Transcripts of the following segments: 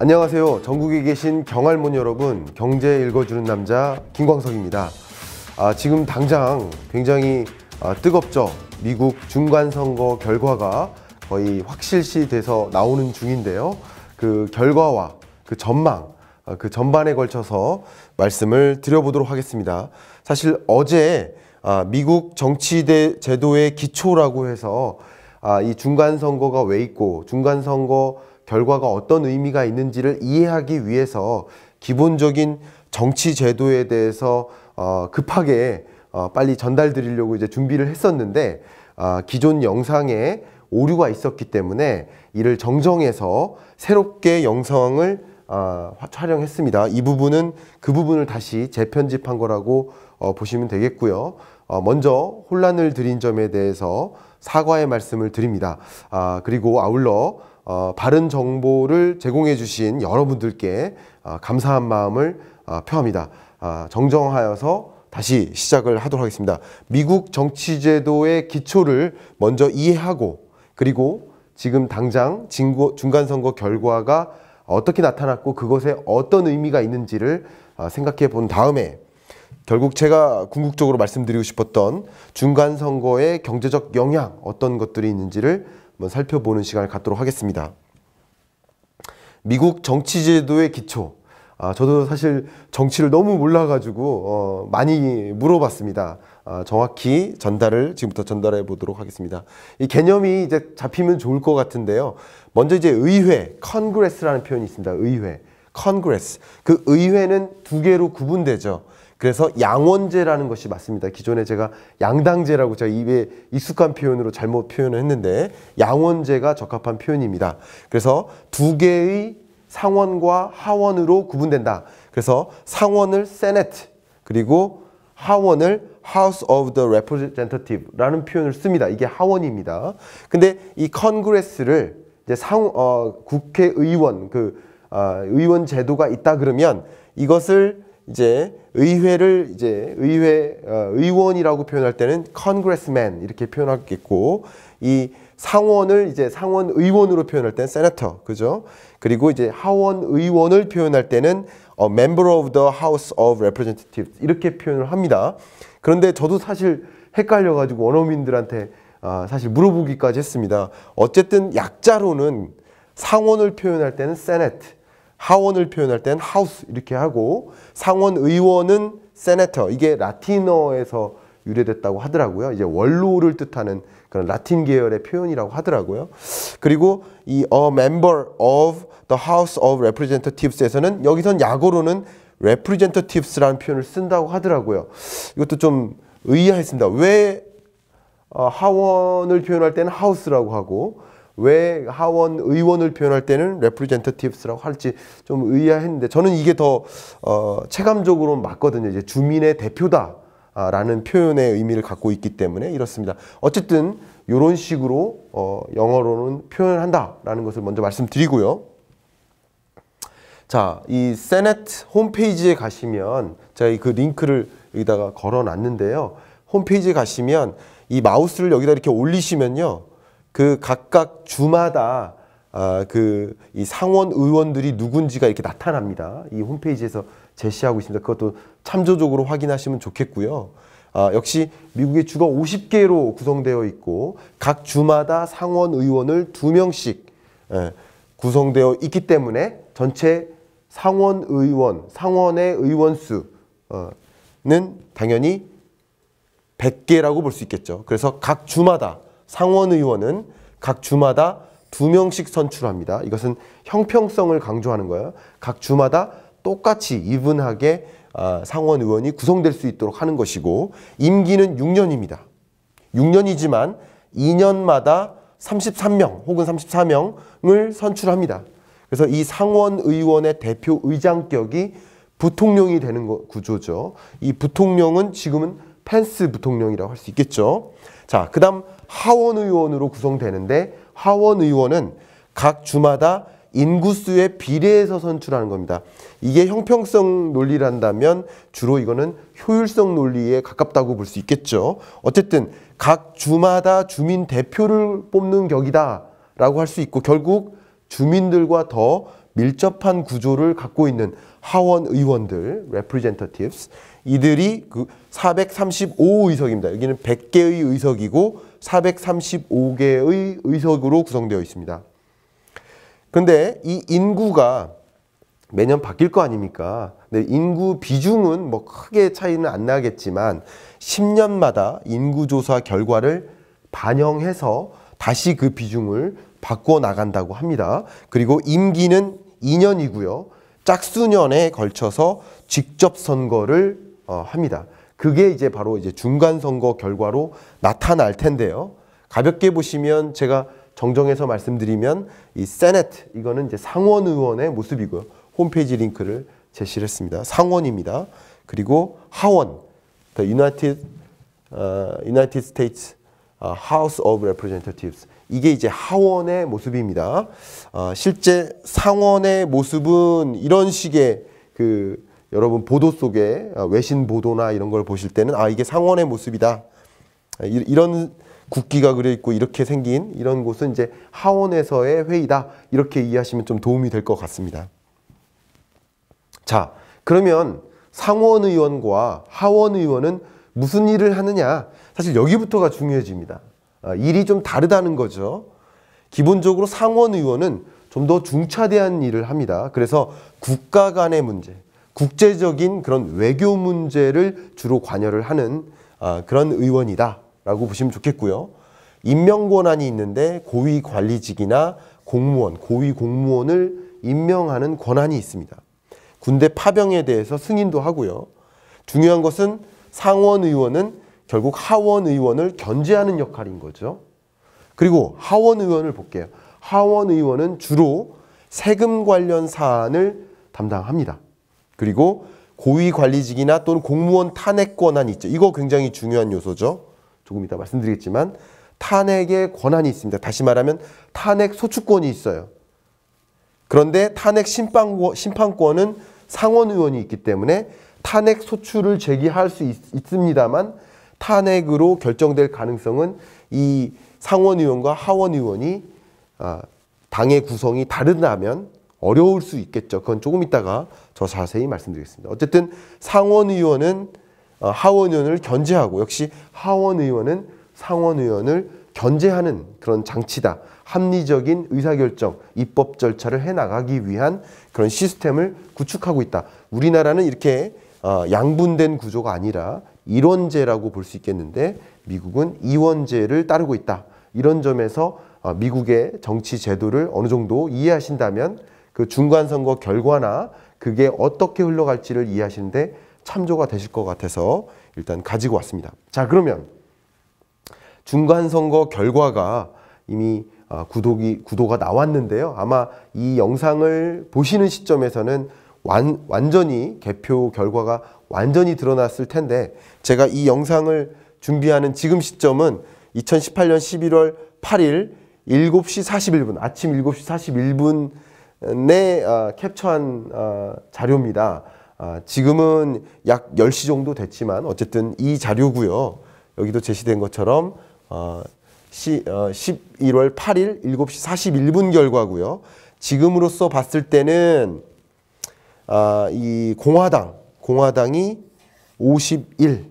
안녕하세요. 전국에 계신 경할몬 여러분, 경제 읽어주는 남자 김광석입니다. 지금 당장 굉장히 뜨겁죠. 미국 중간선거 결과가 거의 확실시 돼서 나오는 중인데요. 그 결과와 그 전망, 그 전반에 걸쳐서 말씀을 드려보도록 하겠습니다. 사실 어제 미국 정치 제도의 기초라고 해서 이 중간선거가 왜 있고 중간선거 결과가 어떤 의미가 있는지를 이해하기 위해서 기본적인 정치 제도에 대해서 급하게 빨리 전달드리려고 이제 준비를 했었는데 기존 영상에 오류가 있었기 때문에 이를 정정해서 새롭게 영상을 촬영했습니다. 이 부분은 그 부분을 다시 재편집한 거라고 보시면 되겠고요. 먼저 혼란을 드린 점에 대해서 사과의 말씀을 드립니다. 그리고 아울러 바른 정보를 제공해 주신 여러분들께 감사한 마음을 표합니다. 정정하여서 다시 시작을 하도록 하겠습니다. 미국 정치제도의 기초를 먼저 이해하고 그리고 지금 당장 중간선거 결과가 어떻게 나타났고 그것에 어떤 의미가 있는지를 생각해 본 다음에 결국 제가 궁극적으로 말씀드리고 싶었던 중간선거의 경제적 영향 어떤 것들이 있는지를 한번 살펴보는 시간을 갖도록 하겠습니다. 미국 정치제도의 기초. 저도 사실 정치를 너무 몰라가지고 많이 물어봤습니다. 정확히 지금부터 전달해 보도록 하겠습니다. 이 개념이 이제 잡히면 좋을 것 같은데요. 먼저 이제 의회, 컨그레스라는 표현이 있습니다. 의회, 컨그레스. 그 의회는 두 개로 구분되죠. 그래서 양원제라는 것이 맞습니다. 기존에 제가 양당제라고 제가 입에 익숙한 표현으로 잘못 표현을 했는데 양원제가 적합한 표현입니다. 그래서 두 개의 상원과 하원으로 구분된다. 그래서 상원을 Senate 그리고 하원을 House of the Representative라는 표현을 씁니다. 이게 하원입니다. 근데 이 컨그레스를 이제 국회의원 의원 제도가 있다 그러면 이것을 이제 의원이라고 표현할 때는 congressman 이렇게 표현하겠고 이 상원을 이제 상원 의원으로 표현할 때는 senator 그죠? 그리고 이제 하원 의원을 표현할 때는 member of the House of Representatives 이렇게 표현을 합니다. 그런데 저도 사실 헷갈려가지고 원어민들한테 사실 물어보기까지 했습니다. 어쨌든 약자로는 상원을 표현할 때는 Senate 하원을 표현할 때는 하우스 이렇게 하고 상원 의원은 세네터 이게 라틴어에서 유래됐다고 하더라고요. 이제 원로를 뜻하는 그런 라틴 계열의 표현이라고 하더라고요. 그리고 이 a member of the House of Representatives에서는 여기선 약어로는 representatives라는 표현을 쓴다고 하더라고요. 이것도 좀 의아했습니다. 왜 하원을 표현할 때는 하우스라고 하고 왜 하원 의원을 표현할 때는 representatives라고 할지 좀 의아했는데 저는 이게 더 체감적으로 맞거든요. 이제 주민의 대표다라는 표현의 의미를 갖고 있기 때문에 이렇습니다. 어쨌든 이런 식으로 영어로는 표현한다라는 것을 먼저 말씀드리고요. 자, 이 세네트 홈페이지에 가시면 제가 그 링크를 여기다가 걸어놨는데요. 홈페이지에 가시면 이 마우스를 여기다 이렇게 올리시면요. 그 각각 주마다 이 상원 의원들이 누군지가 이렇게 나타납니다. 이 홈페이지에서 제시하고 있습니다. 그것도 참조적으로 확인하시면 좋겠고요. 역시 미국의 주가 50개로 구성되어 있고 각 주마다 상원 의원을 2명씩 구성되어 있기 때문에 전체 상원 의원, 상원의 의원 수는 당연히 100개라고 볼 수 있겠죠. 그래서 각 주마다 상원 의원은 각 주마다 2명씩 선출합니다. 이것은 형평성을 강조하는 거예요. 각 주마다 똑같이 이분하게 상원 의원이 구성될 수 있도록 하는 것이고 임기는 6년입니다. 6년이지만 2년마다 33명 혹은 34명을 선출합니다. 그래서 이 상원 의원의 대표 의장격이 부통령이 되는 구조죠. 이 부통령은 지금은 펜스 부통령이라고 할 수 있겠죠. 자, 그 다음 하원 의원으로 구성되는데 하원 의원은 각 주마다 인구수에 비례해서 선출하는 겁니다. 이게 형평성 논리란다면 주로 이거는 효율성 논리에 가깝다고 볼 수 있겠죠. 어쨌든 각 주마다 주민 대표를 뽑는 격이다 라고 할 수 있고 결국 주민들과 더 밀접한 구조를 갖고 있는 하원 의원들, representatives, 이들이 그 435의석입니다. 여기는 100개의 의석이고 435개의 의석으로 구성되어 있습니다. 그런데 이 인구가 매년 바뀔 거 아닙니까? 네, 인구 비중은 뭐 크게 차이는 안 나겠지만 10년마다 인구조사 결과를 반영해서 다시 그 비중을 바꿔 나간다고 합니다. 그리고 임기는 2년이고요. 짝수년에 걸쳐서 직접 선거를 합니다. 그게 이제 바로 이제 중간 선거 결과로 나타날 텐데요. 가볍게 보시면 제가 정정해서 말씀드리면 이 세네트, 이거는 이제 상원 의원의 모습이고요. 홈페이지 링크를 제시를 했습니다. 상원입니다. 그리고 하원, the United States House of Representatives, 이게 이제 하원의 모습입니다. 실제 상원의 모습은 이런 식의 그 여러분 보도 속에 외신 보도나 이런 걸 보실 때는 이게 상원의 모습이다. 이런 국기가 그려 있고 이렇게 생긴 이런 곳은 이제 하원에서의 회의다. 이렇게 이해하시면 좀 도움이 될 것 같습니다. 자, 그러면 상원 의원과 하원 의원은 무슨 일을 하느냐? 사실 여기부터가 중요해집니다. 일이 좀 다르다는 거죠. 기본적으로 상원 의원은 좀 더 중차대한 일을 합니다. 그래서 국가 간의 문제, 국제적인 그런 외교 문제를 주로 관여를 하는 그런 의원이다 라고 보시면 좋겠고요. 임명 권한이 있는데 고위 관리직이나 공무원, 고위 공무원을 임명하는 권한이 있습니다. 군대 파병에 대해서 승인도 하고요. 중요한 것은 상원 의원은 결국 하원 의원을 견제하는 역할인 거죠. 그리고 하원 의원을 볼게요. 하원 의원은 주로 세금 관련 사안을 담당합니다. 그리고 고위 관리직이나 또는 공무원 탄핵 권한이 있죠. 이거 굉장히 중요한 요소죠. 조금 이따 말씀드리겠지만 탄핵의 권한이 있습니다. 다시 말하면 탄핵 소추권이 있어요. 그런데 탄핵 심판권은 상원 의원이 있기 때문에 탄핵 소추를 제기할 수 있습니다만 탄핵으로 결정될 가능성은 이 상원 의원과 하원 의원이 당의 구성이 다르다면 어려울 수 있겠죠. 그건 조금 이따가 더 자세히 말씀드리겠습니다. 어쨌든 상원 의원은 하원 의원을 견제하고 역시 하원 의원은 상원 의원을 견제하는 그런 장치다. 합리적인 의사결정, 입법 절차를 해나가기 위한 그런 시스템을 구축하고 있다. 우리나라는 이렇게 양분된 구조가 아니라 일원제라고 볼 수 있겠는데 미국은 이원제를 따르고 있다. 이런 점에서 미국의 정치 제도를 어느 정도 이해하신다면 그 중간선거 결과나 그게 어떻게 흘러갈지를 이해하시는데 참조가 되실 것 같아서 일단 가지고 왔습니다. 자, 그러면 중간선거 결과가 이미 구도가 나왔는데요. 아마 이 영상을 보시는 시점에서는 완전히 개표 결과가 완전히 드러났을 텐데 제가 이 영상을 준비하는 지금 시점은 2018년 11월 8일 7시 41분, 아침 7시 41분에 캡처한 자료입니다. 지금은 약 10시 정도 됐지만 어쨌든 이 자료고요. 여기도 제시된 것처럼 11월 8일 7시 41분 결과고요. 지금으로서 봤을 때는 이 공화당이 51,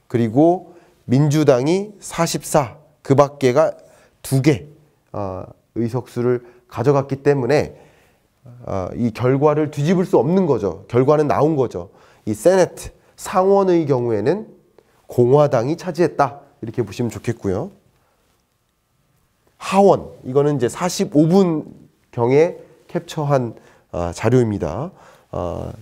그리고 민주당이 44, 그 밖에가 2개 의석수를 가져갔기 때문에 이 결과를 뒤집을 수 없는 거죠. 결과는 나온 거죠. 이 세네트, 상원의 경우에는 공화당이 차지했다. 이렇게 보시면 좋겠고요. 하원, 이거는 이제 45분경에 캡처한 자료입니다.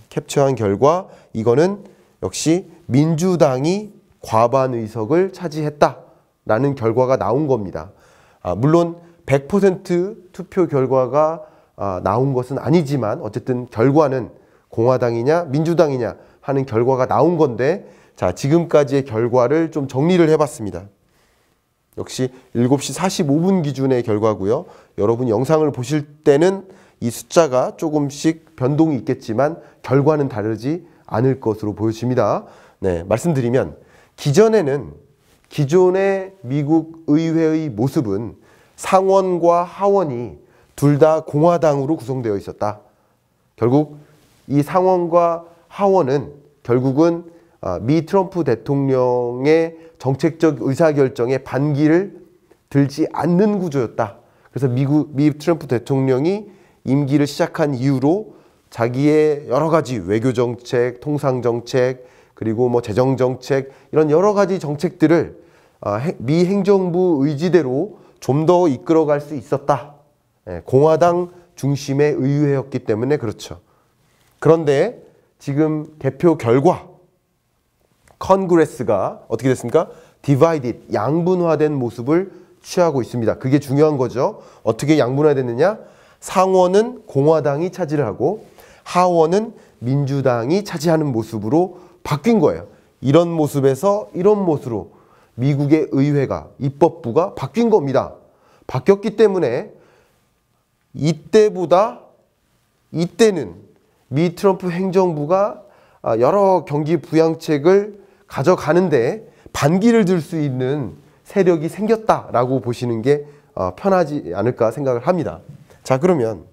캡처한 결과 이거는 역시 민주당이 과반 의석을 차지했다라는 결과가 나온 겁니다. 물론 100% 투표 결과가 나온 것은 아니지만 어쨌든 결과는 공화당이냐 민주당이냐 하는 결과가 나온 건데 자, 지금까지의 결과를 좀 정리를 해봤습니다. 역시 7시 45분 기준의 결과고요. 여러분 영상을 보실 때는 이 숫자가 조금씩 변동이 있겠지만 결과는 다르지 않을 것으로 보여집니다. 네, 말씀드리면 기존의 미국 의회의 모습은 상원과 하원이 둘 다 공화당으로 구성되어 있었다. 결국 이 상원과 하원은 결국은 미 트럼프 대통령의 정책적 의사결정에 반기를 들지 않는 구조였다. 그래서 미 트럼프 대통령이 임기를 시작한 이후로 자기의 여러 가지 외교정책, 통상정책, 그리고 뭐 재정정책 이런 여러 가지 정책들을 미 행정부 의지대로 좀 더 이끌어갈 수 있었다. 공화당 중심의 의회였기 때문에 그렇죠. 그런데 지금 개표 결과 컨그레스가 어떻게 됐습니까? 디바이디드, 양분화된 모습을 취하고 있습니다. 그게 중요한 거죠. 어떻게 양분화됐느냐? 상원은 공화당이 차지를 하고 하원은 민주당이 차지하는 모습으로 바뀐 거예요. 이런 모습에서 이런 모습으로 미국의 의회가, 입법부가 바뀐 겁니다. 바뀌었기 때문에 이때는 미 트럼프 행정부가 여러 경기 부양책을 가져가는데 반기를 들 수 있는 세력이 생겼다라고 보시는 게 편하지 않을까 생각을 합니다. 자, 그러면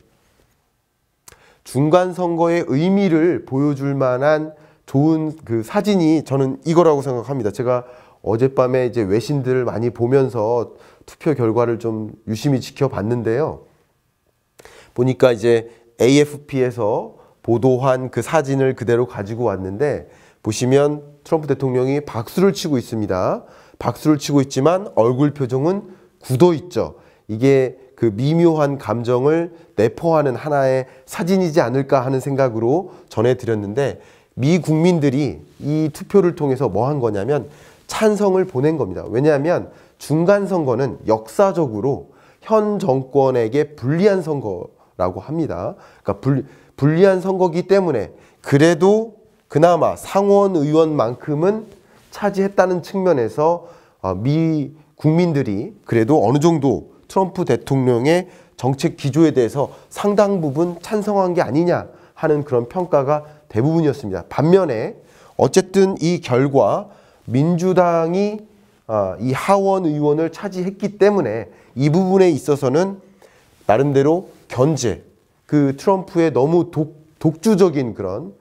중간선거의 의미를 보여줄 만한 좋은 그 사진이 저는 이거라고 생각합니다. 제가 어젯밤에 이제 외신들을 많이 보면서 투표 결과를 좀 유심히 지켜봤는데요. 보니까 이제 AFP에서 보도한 그 사진을 그대로 가지고 왔는데 보시면 트럼프 대통령이 박수를 치고 있습니다. 박수를 치고 있지만 얼굴 표정은 굳어 있죠. 이게 그 미묘한 감정을 내포하는 하나의 사진이지 않을까 하는 생각으로 전해드렸는데 미 국민들이 이 투표를 통해서 뭐 한 거냐면 찬성을 보낸 겁니다. 왜냐하면 중간선거는 역사적으로 현 정권에게 불리한 선거라고 합니다. 그러니까 불리한 선거기 때문에 그래도 그나마 상원 의원만큼은 차지했다는 측면에서 미 국민들이 그래도 어느 정도 트럼프 대통령의 정책 기조에 대해서 상당 부분 찬성한 게 아니냐 하는 그런 평가가 대부분이었습니다. 반면에 어쨌든 이 결과 민주당이 이 하원 의원을 차지했기 때문에 이 부분에 있어서는 나름대로 견제, 그 트럼프의 너무 독주적인 그런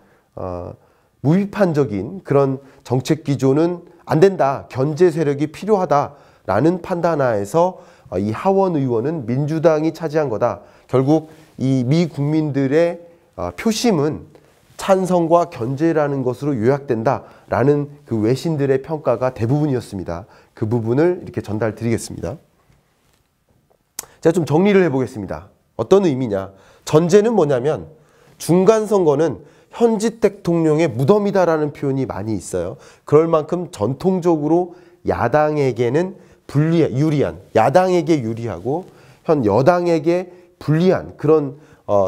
무비판적인 그런 정책 기조는 안 된다. 견제 세력이 필요하다라는 판단하에서 이 하원 의원은 민주당이 차지한 거다. 결국 이 미 국민들의 표심은 찬성과 견제라는 것으로 요약된다라는 그 외신들의 평가가 대부분이었습니다. 그 부분을 이렇게 전달드리겠습니다. 제가 좀 정리를 해보겠습니다. 어떤 의미냐? 전제는 뭐냐면 중간선거는 현직 대통령의 무덤이다라는 표현이 많이 있어요. 그럴 만큼 전통적으로 야당에게는 유리한, 야당에게 유리하고 현 여당에게 불리한 그런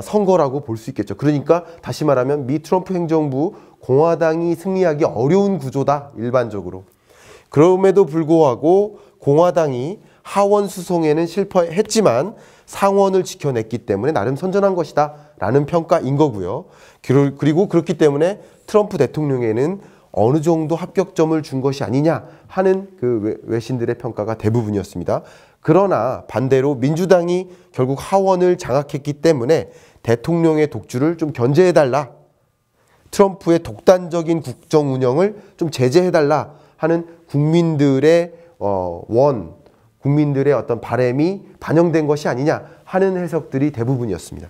선거라고 볼 수 있겠죠. 그러니까 다시 말하면 미 트럼프 행정부 공화당이 승리하기 어려운 구조다, 일반적으로. 그럼에도 불구하고 공화당이 하원 수송에는 실패했지만 상원을 지켜냈기 때문에 나름 선전한 것이다 라는 평가인 거고요. 그리고 그렇기 때문에 트럼프 대통령에는 어느 정도 합격점을 준 것이 아니냐 하는 그 외신들의 평가가 대부분이었습니다. 그러나 반대로 민주당이 결국 하원을 장악했기 때문에 대통령의 독주를 좀 견제해달라, 트럼프의 독단적인 국정 운영을 좀 제재해달라 하는 국민들의 국민들의 어떤 바람이 반영된 것이 아니냐 하는 해석들이 대부분이었습니다.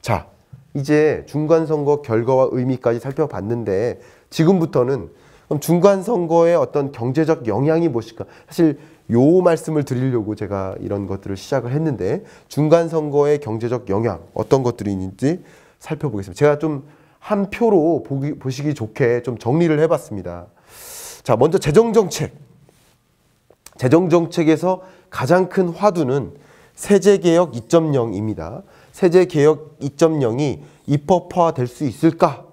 자, 이제 중간선거 결과와 의미까지 살펴봤는데 지금부터는 그럼 중간선거의 어떤 경제적 영향이 무엇일까? 사실 요 말씀을 드리려고 제가 이런 것들을 시작을 했는데 중간선거의 경제적 영향 어떤 것들이 있는지 살펴보겠습니다. 제가 좀 한 표로 보시기 좋게 좀 정리를 해봤습니다. 자, 먼저 재정정책. 재정정책에서 가장 큰 화두는 세제개혁 2.0입니다. 세제개혁 2.0이 입법화될 수 있을까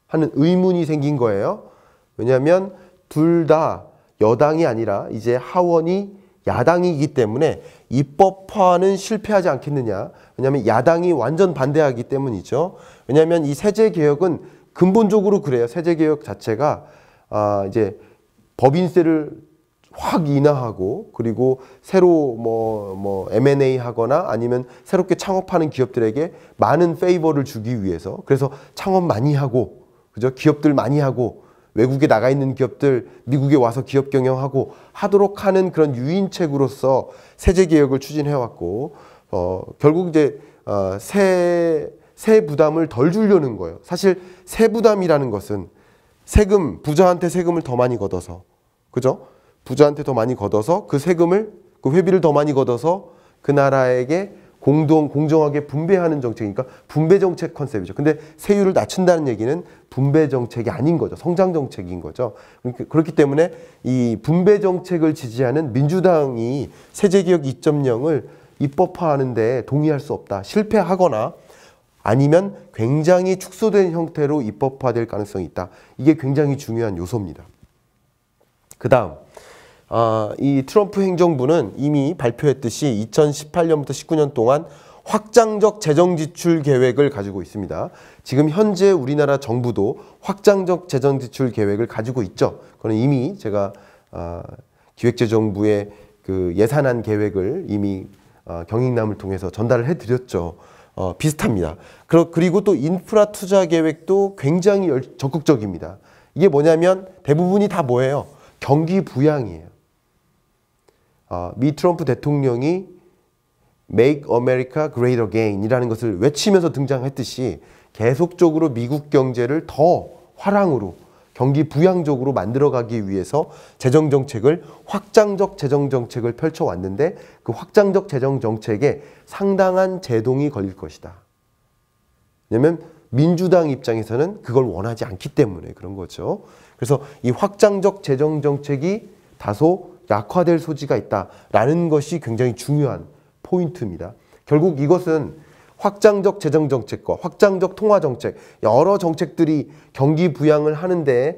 하는 의문이 생긴 거예요. 왜냐하면 둘 다 여당이 아니라 이제 하원이 야당이기 때문에 입법화는 실패하지 않겠느냐. 왜냐하면 야당이 완전 반대하기 때문이죠. 왜냐하면 이 세제개혁은 근본적으로 그래요. 세제개혁 자체가 이제 법인세를 확 인하하고 그리고 새로 뭐 M&A 하거나 아니면 새롭게 창업하는 기업들에게 많은 페이버를 주기 위해서 그래서 창업 많이 하고 그죠? 기업들 많이 하고 외국에 나가 있는 기업들 미국에 와서 기업 경영하고 하도록 하는 그런 유인책으로서 세제 개혁을 추진해 왔고 결국 이제 세 부담을 덜 주려는 거예요. 사실 세 부담이라는 것은 세금 부자한테 세금을 더 많이 걷어서 그죠? 부자한테 더 많이 걷어서 그 세금을 그 회비를 더 많이 걷어서 그 나라에게 공정하게 분배하는 정책이니까 분배 정책 컨셉이죠. 근데 세율을 낮춘다는 얘기는 분배 정책이 아닌 거죠. 성장 정책인 거죠. 그렇기 때문에 이 분배 정책을 지지하는 민주당이 세제개혁 2.0을 입법화하는 데 동의할 수 없다. 실패하거나 아니면 굉장히 축소된 형태로 입법화될 가능성이 있다. 이게 굉장히 중요한 요소입니다. 그 다음 이 트럼프 행정부는 이미 발표했듯이 2018년부터 19년 동안 확장적 재정 지출 계획을 가지고 있습니다. 지금 현재 우리나라 정부도 확장적 재정 지출 계획을 가지고 있죠. 그건 이미 제가 기획재정부의 그 예산안 계획을 이미 경익남을 통해서 전달을 해드렸죠. 비슷합니다. 그리고 또 인프라 투자 계획도 굉장히 적극적입니다. 이게 뭐냐면 대부분이 다 뭐예요? 경기 부양이에요. 미 트럼프 대통령이 Make America Great Again 이라는 것을 외치면서 등장했듯이 계속적으로 미국 경제를 더 화랑으로 경기 부양적으로 만들어가기 위해서 재정정책을 확장적 재정정책을 펼쳐왔는데 그 확장적 재정정책에 상당한 제동이 걸릴 것이다. 왜냐하면 민주당 입장에서는 그걸 원하지 않기 때문에 그런 거죠. 그래서 이 확장적 재정정책이 다소 약화될 소지가 있다라는 것이 굉장히 중요한 포인트입니다. 결국 이것은 확장적 재정정책과 확장적 통화정책 여러 정책들이 경기 부양을 하는데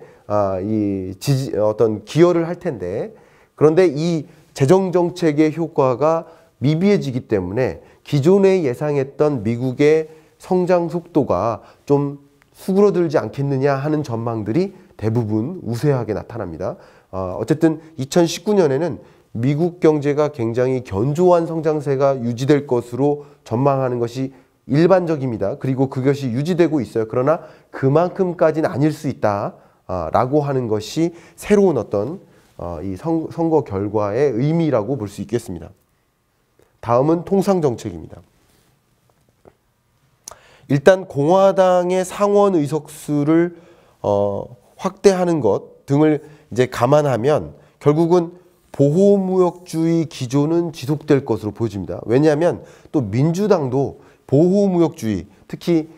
어떤 기여를 할 텐데 그런데 이 재정정책의 효과가 미비해지기 때문에 기존에 예상했던 미국의 성장 속도가 좀 수그러들지 않겠느냐 하는 전망들이 대부분 우세하게 나타납니다. 어쨌든 2019년에는 미국 경제가 굉장히 견조한 성장세가 유지될 것으로 전망하는 것이 일반적입니다. 그리고 그것이 유지되고 있어요. 그러나 그만큼까지는 아닐 수 있다 라고 하는 것이 새로운 어떤 이 선거 결과의 의미라고 볼 수 있겠습니다. 다음은 통상정책입니다. 일단 공화당의 상원 의석수를 확대하는 것 등을 이제 감안하면 결국은 보호무역주의 기조는 지속될 것으로 보여집니다. 왜냐하면 또 민주당도 보호무역주의, 특히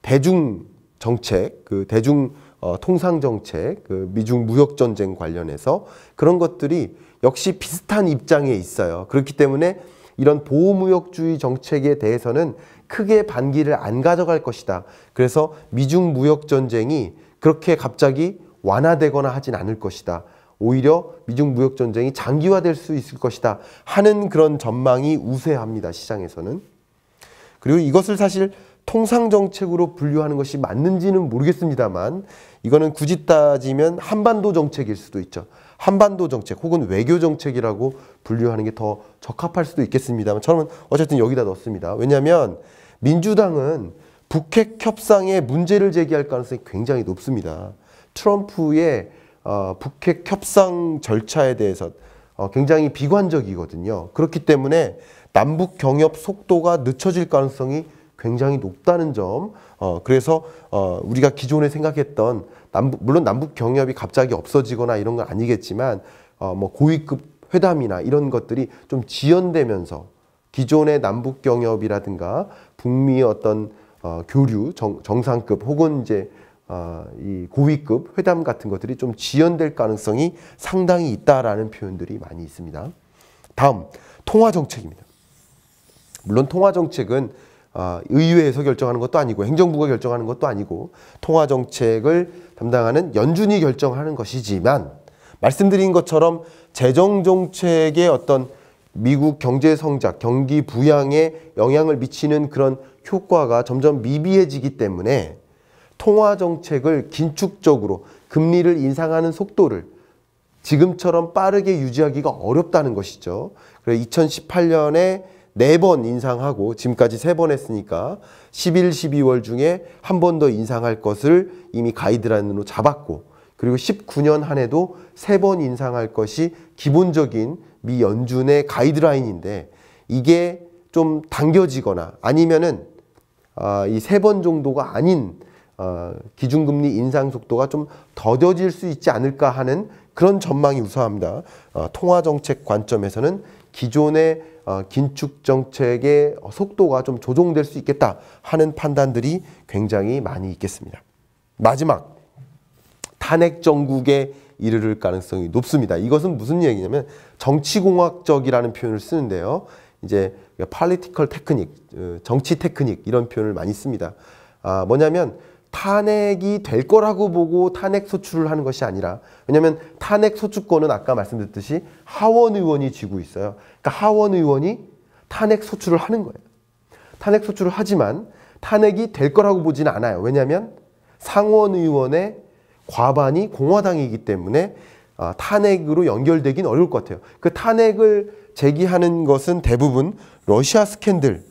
대중정책, 그 대중 통상정책, 그 미중 무역전쟁 관련해서 그런 것들이 역시 비슷한 입장에 있어요. 그렇기 때문에 이런 보호무역주의 정책에 대해서는 크게 반기를 안 가져갈 것이다. 그래서 미중 무역전쟁이 그렇게 갑자기 완화되거나 하진 않을 것이다. 오히려 미중 무역전쟁이 장기화될 수 있을 것이다 하는 그런 전망이 우세합니다. 시장에서는. 그리고 이것을 사실 통상정책으로 분류하는 것이 맞는지는 모르겠습니다만 이거는 굳이 따지면 한반도 정책일 수도 있죠. 한반도 정책 혹은 외교 정책이라고 분류하는 게 더 적합할 수도 있겠습니다만 저는 어쨌든 여기다 넣습니다. 왜냐하면 민주당은 북핵 협상에 문제를 제기할 가능성이 굉장히 높습니다. 트럼프의 북핵 협상 절차에 대해서 굉장히 비관적이거든요. 그렇기 때문에 남북 경협 속도가 늦춰질 가능성이 굉장히 높다는 점. 그래서 우리가 기존에 생각했던 물론 남북 경협이 갑자기 없어지거나 이런 건 아니겠지만 뭐 고위급 회담이나 이런 것들이 좀 지연되면서 기존의 남북 경협이라든가 북미의 어떤 교류 정상급 혹은 이제 이 고위급 회담 같은 것들이 좀 지연될 가능성이 상당히 있다라는 표현들이 많이 있습니다. 다음 통화정책입니다. 물론 통화정책은 의회에서 결정하는 것도 아니고 행정부가 결정하는 것도 아니고 통화정책을 담당하는 연준이 결정하는 것이지만 말씀드린 것처럼 재정정책의 어떤 미국 경제 성장, 경기 부양에 영향을 미치는 그런 효과가 점점 미비해지기 때문에 통화정책을 긴축적으로 금리를 인상하는 속도를 지금처럼 빠르게 유지하기가 어렵다는 것이죠. 그래서 2018년에 4번 인상하고 지금까지 3번 했으니까 11, 12월 중에 한 번 더 인상할 것을 이미 가이드라인으로 잡았고, 그리고 19년 한 해도 3번 인상할 것이 기본적인 미 연준의 가이드라인인데, 이게 좀 당겨지거나 아니면은 이 3번 정도가 아닌 기준금리 인상 속도가 좀 더뎌질 수 있지 않을까 하는 그런 전망이 우세합니다. 통화정책 관점에서는 기존의 긴축 정책의 속도가 좀 조정될 수 있겠다 하는 판단들이 굉장히 많이 있겠습니다. 마지막, 탄핵 정국에 이르를 가능성이 높습니다. 이것은 무슨 얘기냐면 정치공학적이라는 표현을 쓰는데요. 이제 political technique, 정치 테크닉 이런 표현을 많이 씁니다. 뭐냐면 탄핵이 될 거라고 보고 탄핵 소추를 하는 것이 아니라, 왜냐하면 탄핵 소추권은 아까 말씀드렸듯이 하원 의원이 쥐고 있어요. 그러니까 하원 의원이 탄핵 소추를 하는 거예요. 탄핵 소추를 하지만 탄핵이 될 거라고 보지는 않아요. 왜냐하면 상원 의원의 과반이 공화당이기 때문에 탄핵으로 연결되긴 어려울 것 같아요. 그 탄핵을 제기하는 것은 대부분 러시아 스캔들,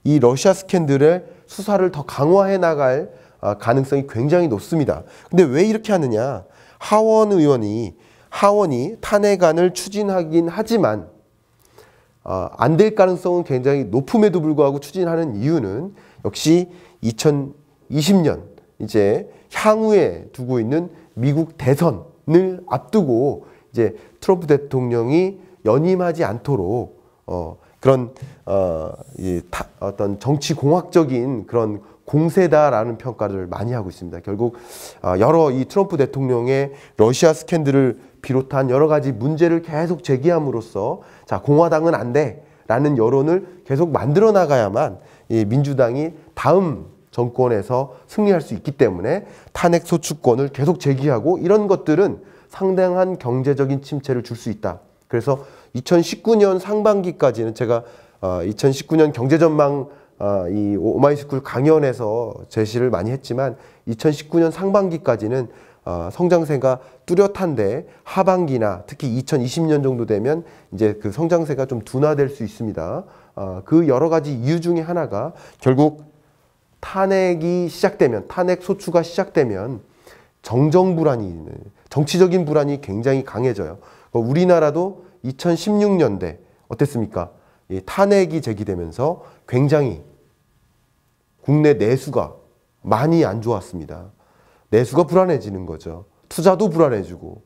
이 러시아 스캔들의 수사를 더 강화해 나갈 가능성이 굉장히 높습니다. 근데 왜 이렇게 하느냐? 하원이 탄핵안을 추진하긴 하지만 안 될 가능성은 굉장히 높음에도 불구하고 추진하는 이유는 역시 2020년 이제 향후에 두고 있는 미국 대선을 앞두고 이제 트럼프 대통령이 연임하지 않도록 그런 어떤 정치 공학적인 그런 공세다라는 평가를 많이 하고 있습니다. 결국 여러 이 트럼프 대통령의 러시아 스캔들을 비롯한 여러 가지 문제를 계속 제기함으로써 자, 공화당은 안 돼라는 여론을 계속 만들어 나가야만 이 민주당이 다음 정권에서 승리할 수 있기 때문에 탄핵 소추권을 계속 제기하고, 이런 것들은 상당한 경제적인 침체를 줄 수 있다. 그래서 2019년 상반기까지는 제가 2019년 경제전망 이 오마이스쿨 강연에서 제시를 많이 했지만 2019년 상반기까지는 성장세가 뚜렷한데 하반기나 특히 2020년 정도 되면 이제 그 성장세가 좀 둔화될 수 있습니다. 그 여러 가지 이유 중에 하나가 결국 탄핵이 시작되면, 탄핵 소추가 시작되면 정치적인 불안이 굉장히 강해져요. 우리나라도 2016년대 어땠습니까? 이 탄핵이 제기되면서 굉장히 국내 내수가 많이 안 좋았습니다. 내수가 불안해지는 거죠. 투자도 불안해지고,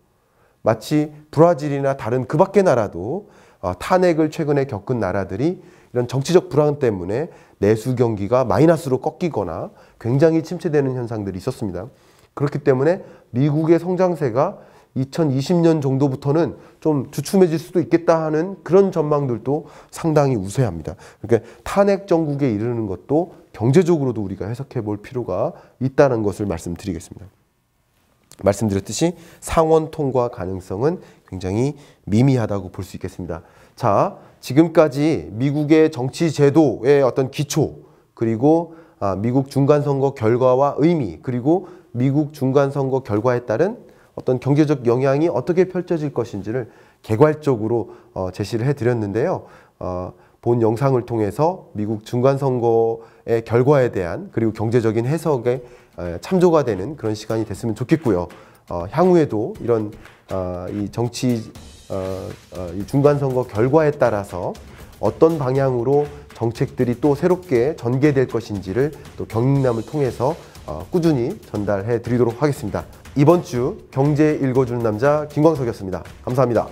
마치 브라질이나 다른 그 밖의 나라도 탄핵을 최근에 겪은 나라들이 이런 정치적 불안 때문에 내수 경기가 마이너스로 꺾이거나 굉장히 침체되는 현상들이 있었습니다. 그렇기 때문에 미국의 성장세가 2020년 정도부터는 좀 주춤해질 수도 있겠다 하는 그런 전망들도 상당히 우세합니다. 그러니까 탄핵 정국에 이르는 것도 경제적으로도 우리가 해석해 볼 필요가 있다는 것을 말씀드리겠습니다. 말씀드렸듯이 상원 통과 가능성은 굉장히 미미하다고 볼 수 있겠습니다. 자, 지금까지 미국의 정치 제도의 어떤 기초, 그리고 미국 중간선거 결과와 의미, 그리고 미국 중간선거 결과에 따른 어떤 경제적 영향이 어떻게 펼쳐질 것인지를 개괄적으로 제시를 해드렸는데요. 본 영상을 통해서 미국 중간선거의 결과에 대한 그리고 경제적인 해석에 참조가 되는 그런 시간이 됐으면 좋겠고요. 향후에도 이런 이 정치 이 중간선거 결과에 따라서 어떤 방향으로 정책들이 또 새롭게 전개될 것인지를 또 경림남을 통해서 꾸준히 전달해 드리도록 하겠습니다. 이번 주 경제 읽어주는 남자 김광석이었습니다. 감사합니다.